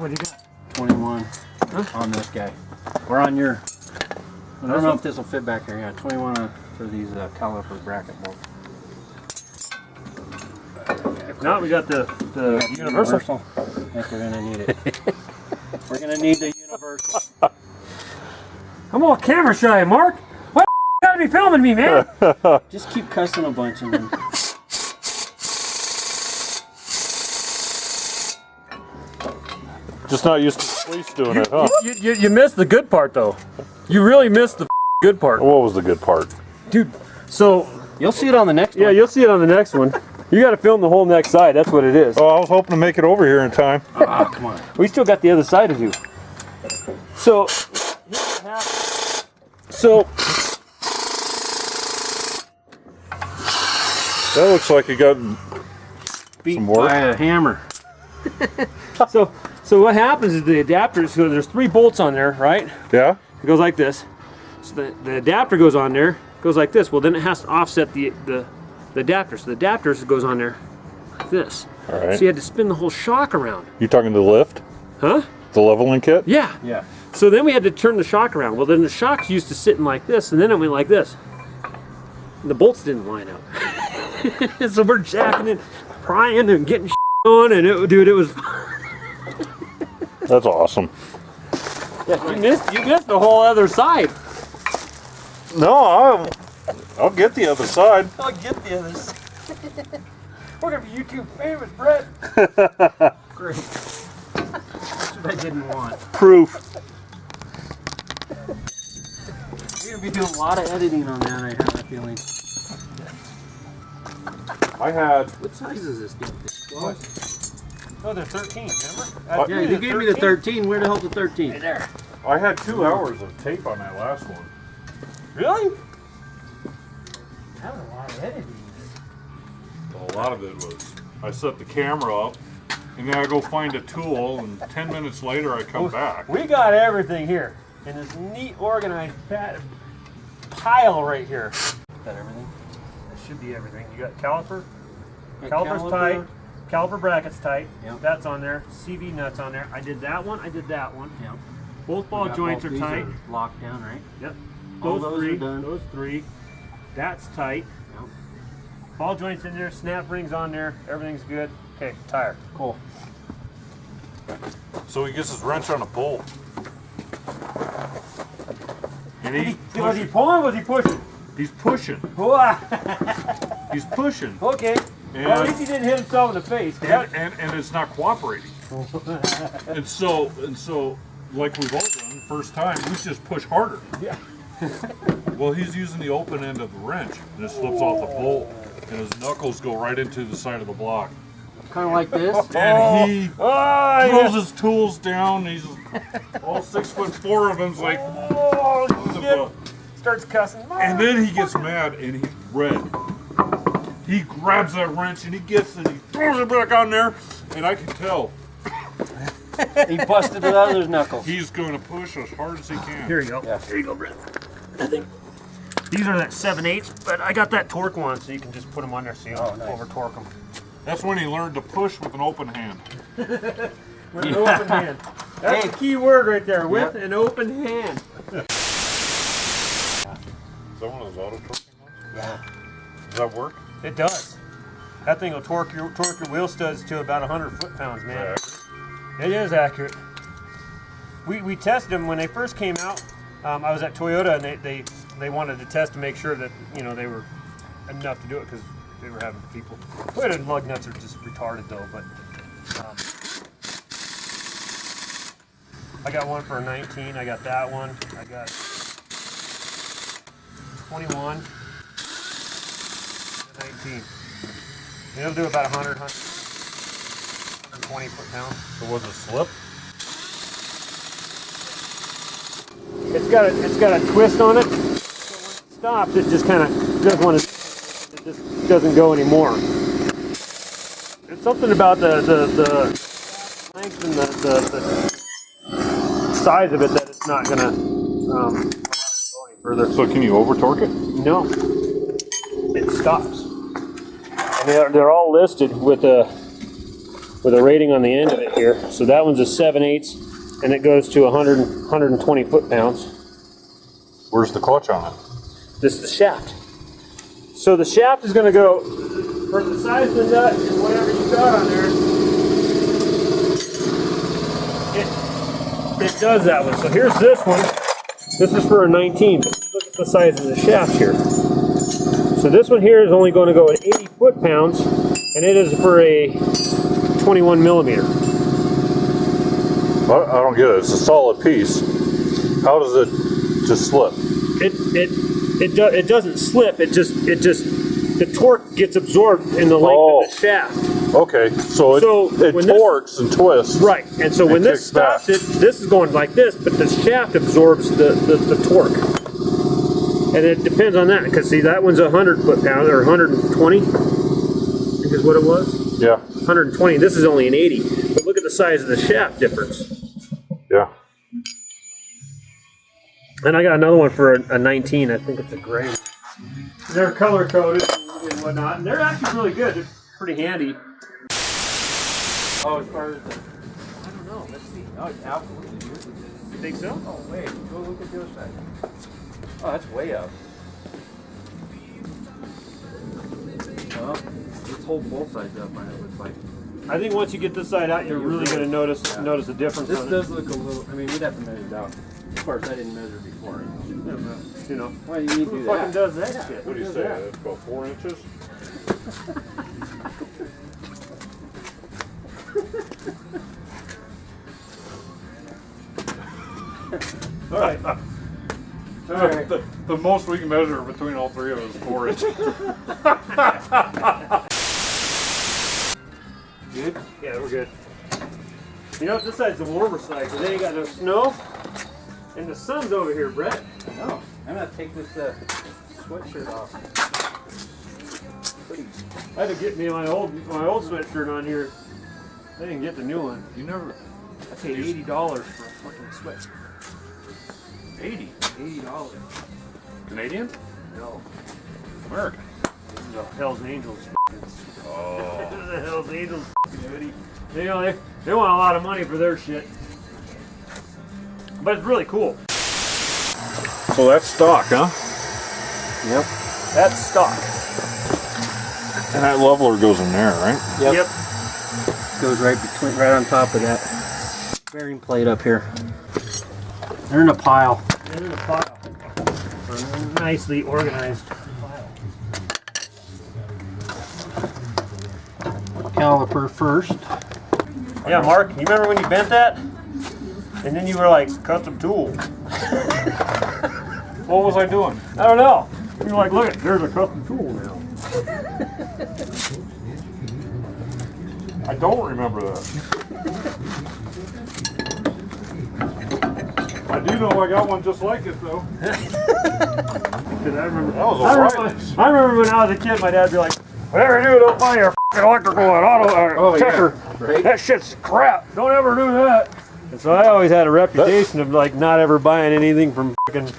What do you got? 21 on this guy. We're on your. I don't know if this will fit back here. Yeah, 21 for these caliper bracket bolts. Now we got the universal. I think we're gonna need it. We're gonna need the universal. I'm all camera shy, Mark. Why you gotta be filming me, man? Just keep cussing a bunch and then. Just not used to police doing it, huh? You missed the good part, though. You really missed the good part. What was the good part? Dude, so... You'll see it on the next one. Yeah, you'll see it on the next one. You gotta film the whole next side, that's what it is. Oh, I was hoping to make it over here in time. Ah, come on. We still got the other side to do. So... So... That looks like you got Beat some work. by a hammer. So what happens is the adapters, so there's 3 bolts on there, right? Yeah? It goes like this. So the adapter goes on there, goes like this. Well, then it has to offset the adapter. So the adapter goes on there like this. All right. So you had to spin the whole shock around. You talking the lift? Huh? The leveling kit? Yeah. Yeah. So then we had to turn the shock around. Well, then the shock's used to sitting like this, and then it went like this. And the bolts didn't line up. So we're jacking it, prying and getting on, and dude, it was... That's awesome. Yeah, you missed the whole other side. No, I'll get the other side. I'll get the other side. We're gonna be YouTube famous, Brett. Great. That's what I didn't want. Proof. We're gonna be doing a lot of editing on that, I have a feeling. I had... What size is this thing? 12? No, they're 13, remember? Yeah, you gave me the 13. Where the hell's the 13? Right there. I had 2 hours of tape on that last one. Really? That was a lot of editing. A lot of it was, I set the camera up, and then I go find a tool, and 10 minutes later I come back. We got everything here in this neat, organized pile right here. Is that everything? That should be everything. You got caliper. Got Caliper's caliper. tight. Caliper bracket's tight. Yep. That's on there. CV nuts on there. I did that one. I did that one. Yeah. Both ball joints are tight. Locked down, right? Yep. All Those those three. are done. Those 3. That's tight. Yep. Ball joints in there. Snap rings on there. Everything's good. Okay. Tire. Cool. So he gets his wrench on a bolt. And Was he pulling? Was he pushing? he's pushing. He's pushing. Okay. And, Well, at least he didn't hit himself in the face. and it's not cooperating. and so, like we've all done, first time, we just push harder. Yeah. Well, he's using the open end of the wrench, and it slips off the bolt, and his knuckles go right into the side of the block. Kind of like this. And he Oh, throws his tools down. He's all 6'4" of him's like, oh, shit. Starts cussing. and then he gets mad and he's red. He grabs that wrench and he gets it. He throws it back on there, and I can tell He busted it out of his knuckles. he's going to push as hard as he can. Here you go. Yeah. Here you go, Brett. I think these are that 7/8, but I got that torque one, so you can just put them on there so you don't over torque them. That's when he learned to push with an open hand. With an open hand. That's the key word right there. With an open hand. Is that one of those auto torquing ones? Yeah. Does that work? It does. That thing will torque your wheel studs to about 100 foot-pounds, man. It is accurate. We tested them when they first came out. I was at Toyota, and they wanted to test to make sure that they were enough to do it because they were having people. Toyota lug nuts are just retarded though, but I got one for a 19. I got that one. I got 21. 19. It'll do about 120 foot-pounds. So was it slip? It's got a twist on it. So when it stops, it just kind of doesn't want to. It just doesn't go anymore. It's something about the length and the size of it that it's not gonna go any further. So can you over torque it? No, it stops. And they're all listed with a with a rating on the end of it here. So that one's a 7/8, and it goes to 120 foot-pounds. Where's the clutch on it? This is the shaft. So the shaft is going to go for the size of the nut and whatever you got on there. It does that one. So here's this one. This is for a 19. But look at the size of the shaft here. So this one here is only going to go at 80 foot-pounds, and it is for a 21 millimeter. I don't get it. It's a solid piece. How does it just slip? It doesn't slip. It just the torque gets absorbed in the length of the shaft. Okay, so it torques and twists. Right, and so when this stops, this is going like this, but the shaft absorbs the torque. And it depends on that, because see, that one's 100 foot-pounds, or 120, I think is what it was. Yeah. 120, this is only an 80. But look at the size of the shaft difference. Yeah. And I got another one for a 19, I think it's a gray. They're color-coded and whatnot, and they're actually really good. They're pretty handy. Oh, as far as the, I don't know. Let's see. No, it's absolutely yours. You think so? Oh, wait. Go look at the other side. Oh, that's way up. Well, let's hold both sides up on it. Looks like. I think once you get this side out, you're really going to notice a difference. This on does it. look a little. I mean, we'd have to measure it out. Of course, I didn't measure before. You know. Why do you need to Who do fucking that? does that shit? What do you say? That's about 4 inches? All right. The most we can measure between all three of us is 4 inches. Good? Yeah, we're good. You know what? This side's the warmer side because they ain't got no snow. And the sun's over here, Brett. No. I'm going to take this sweatshirt off. I had to get me my old sweatshirt on here. I didn't get the new one. You never. I paid $80 for a fucking sweatshirt. 80? $80. Canadian? No. American. This is a Hell's Angels. Oh. This is a Hell's Angels hoodie. They want a lot of money for their shit. But it's really cool. So that's stock, huh? Yep. That's stock. And that leveler goes in there, right? Yep. Goes right on top of that bearing plate up here. They're in a pile. They're in a pile. A nicely organized pile. Caliper first. Yeah, Mark, you remember when you bent that? And then you were like, custom tool. What was I doing? I don't know. You were like, look, there's a custom tool now. I don't remember that. I do know I got one just like it though. I remember, That was I remember when I was a kid, my dad would be like, whatever you do, don't buy your f***ing electrical and auto checker. Yeah, right. That shit's crap. Don't ever do that. And so I always had a reputation of like not ever buying anything from fucking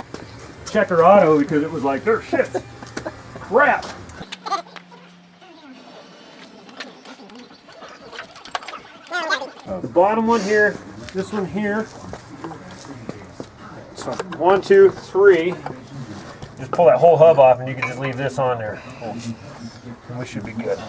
Checker Auto because it was like, their shit's crap. The bottom one here, this one here. So 1, 2, 3. Just pull that whole hub off and you can just leave this on there. And we should be good.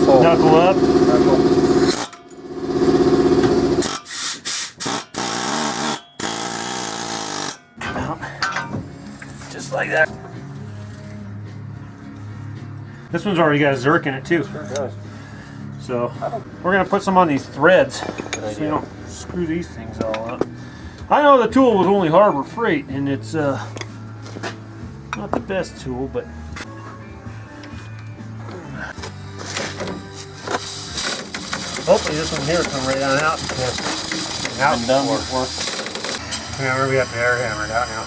Knuckle up. Just like that. This one's already got a Zerk in it too. Sure does. So we're gonna put some on these threads so you idea. don't screw these things all up. I know the tool was only Harbor Freight, and it's not the best tool, but hopefully this one here will come right on out because it's out Been done before. Yeah, we got the air hammered out now.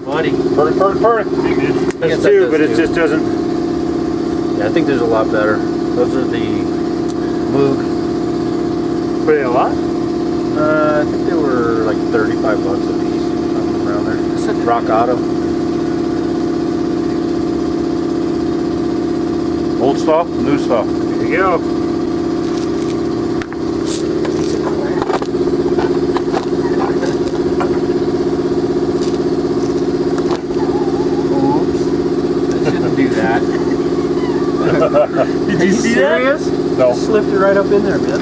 Buddy. Purdy. That's two, but it just doesn't. Yeah, I think there's a lot better. Those are the Moog. Put in a lot? I think they were like 35 bucks a piece, something around there. Rock Auto. Old stuff, new stuff. There you go. Shouldn't do that. Did Are you serious? No. Slipped it right up in there, man.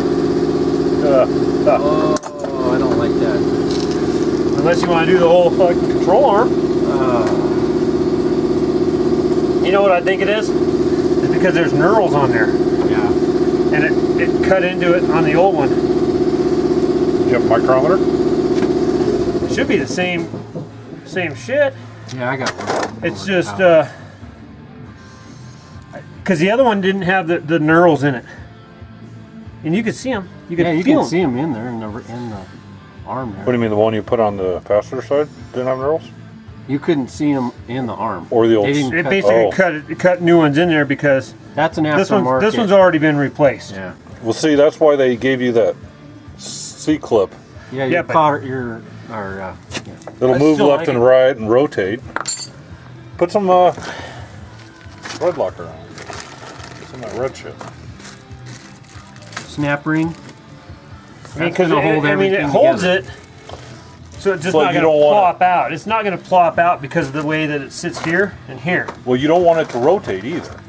Oh, I don't like that. Unless you want to do the whole fucking control arm. You know what I think it is? It's because there's knurls on there. Yeah. And it cut into it on the old one. You have a micrometer? It should be the same shit. Yeah, I got one. It's just because the other one didn't have the knurls in it. And you could see them. You could you feel can them. see them in there in the arm there. What do you mean, the one you put on the passenger side didn't have knurls? You couldn't see them in the arm. Or the old... They didn't It cut- basically cut new ones in there because That's an this aftermarket. one's already been replaced. Yeah. Well, see, that's why they gave you that C-clip. Yeah, Yeah, your but- car, yeah. It'll I move still left like and it. right and rotate. Put some red locker on. Some of that red shit. Snap ring. I mean, because gonna hold it everything holds together. it, so it's just But not you going to don't wanna- plop out. It's not going to plop out because of the way that it sits here and here. Well, you don't want it to rotate either.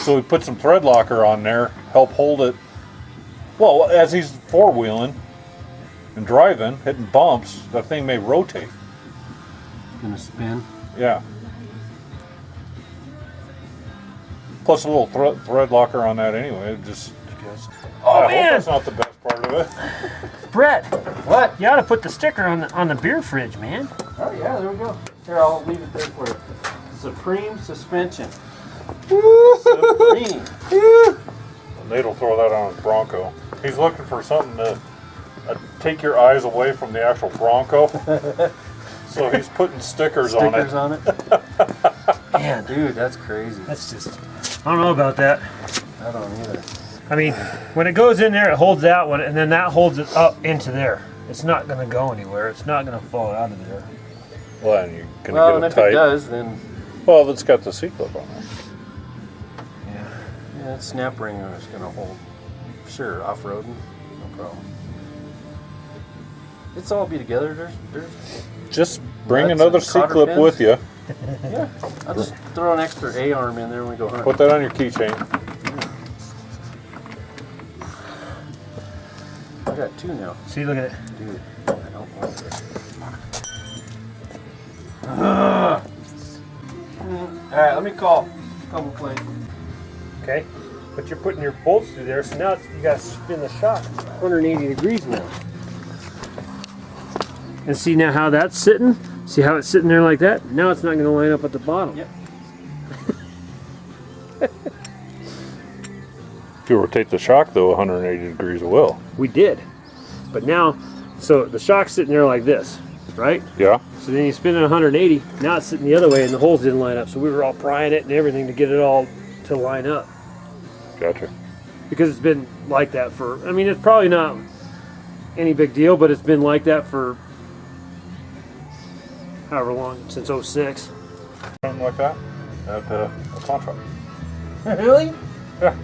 So we put some thread locker on there, help hold it. Well, as he's four-wheeling and driving, hitting bumps, that thing may rotate. Gonna spin. Yeah. Plus a little thread locker on that anyway. It just. Oh I hope man, that's not the best part of it. Brett, What? you ought to put the sticker on the beer fridge, man. Oh yeah, there we go. Here, I'll leave it there for you. Supreme suspension. Supreme. Nate'll throw that on his Bronco. He's looking for something to take your eyes away from the actual Bronco. So he's putting stickers on it. Stickers on it. Man, Dude, that's crazy. that's just. I don't know about that. I don't either. I mean, when it goes in there, it holds that one, and then that holds it up into there. It's not going to go anywhere. It's not going to fall out of there. Well, and you can Well, and get if it tight. it does, then Well, it's got the C-clip on it. yeah, that snap ring is gonna hold. Sure, off-roading, no problem. It's all be together. There's Just bring Nuts another and cotter C-clip pins. with you. yeah. I'll just throw an extra A-arm in there when we go hunting. Put that on your keychain. I got two now. See, look at it. Dude, I don't want this. Alright, let me call McLean. Okay, but you're putting your bolts through there, so now you got to spin the shock 180 degrees now. And see now how that's sitting? See how it's sitting there like that? Now it's not going to line up at the bottom. Yep. If you rotate the shock, though, 180 degrees, it will. We did. But now, so the shock's sitting there like this, right? Yeah? So then you spin it 180, now it's sitting the other way and the holes didn't line up. So we were all prying it and everything to get it all to line up. Gotcha. Because it's been like that for, I mean, it's probably not any big deal, but it's been like that for however long, since 06. Something like that at a contract. Really? Yeah.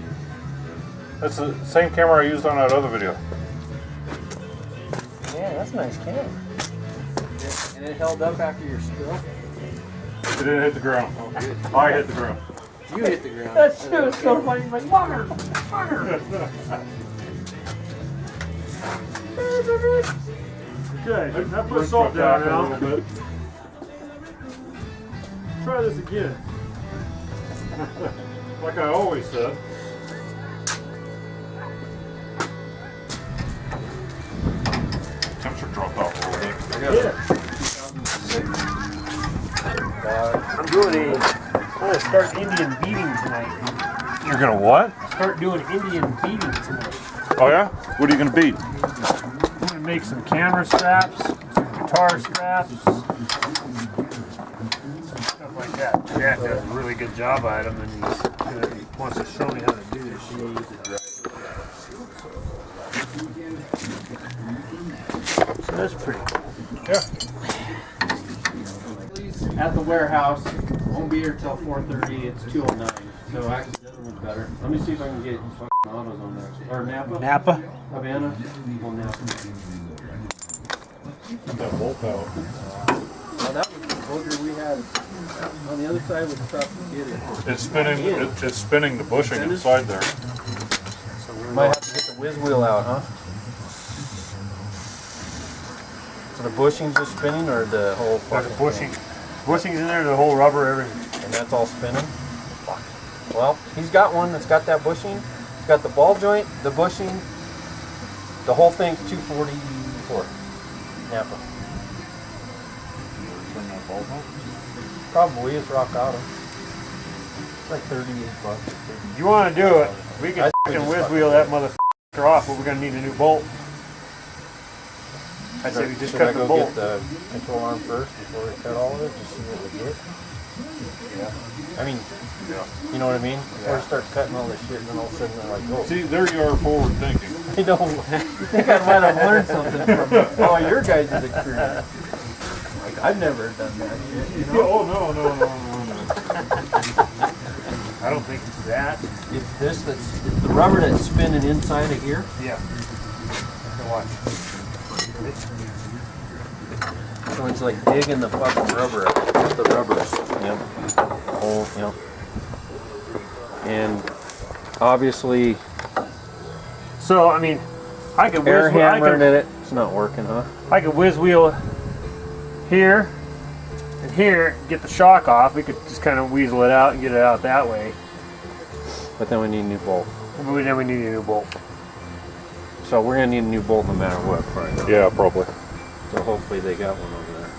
That's the same camera I used on that other video. Yeah, that's a nice camera. And it held up after your spill? It didn't hit the ground. I hit the ground. You hit the ground. That shit was so funny. He's like, "Mugger, mugger." Okay, now put salt down a now. little bit. Try this again. Like I always said. Temperature dropped off a little bit. Yeah. I'm going to start Indian beating tonight. You're gonna what? Start doing Indian beating tonight. Oh yeah? What are you gonna beat? I'm going to make some camera straps, some guitar straps, some stuff like that. Dad does a really good job at them, and he wants to show me how to do this shit. So that's pretty cool. Yeah. At the warehouse. Won't be here till 4:30. It's 2:09. So actually, the other one's better. Let me see if I can get fucking autos on there. Or Napa. Napa? Havana. Well, Napa. That bolt out. Well, that was the booger we had on the other side with the truck to get it. It's spinning. It's spinning the bushing inside there. So we might have to get the whiz wheel out, huh? So the bushings just spinning, or the whole There's fucking a bushing. Bushing's in there, the whole rubber, everything. and that's all spinning? Fuck. Well, he's got one that's got that bushing. He's got the ball joint, the bushing, the whole thing's 244. Napa. Probably, it's rock auto. It's like 38 bucks. If you want to do it, we can fucking whiz wheel that motherfucker off, but we're going to need a new bolt. I'd say we just Should cut I the go bolt. get the control arm first before we cut all of it? Just see what we get? Yeah. I mean, Yeah. you know what I mean? Before we start cutting all this shit, and then all of a sudden they're like, oh. See, there you are, forward thinking. You know, you think I might have learned something from all your guys' experience. Like, I've never done that shit, you know? Oh no. I don't think it's that. It's this that's, it's the rubber that's spinning inside of here. Yeah. Okay, watch. So it's like digging the fucking rubber up. The rubbers. Yep. Oh, yep. And obviously, So, I mean, I could air whiz wheel, hammered at it. It's not working, huh? I could whiz wheel here and here, get the shock off. We could just kind of weasel it out and get it out that way. But then we need a new bolt. Then we need a new bolt. So we're gonna need a new bolt no matter what, probably. Yeah, probably. So hopefully they got one over there.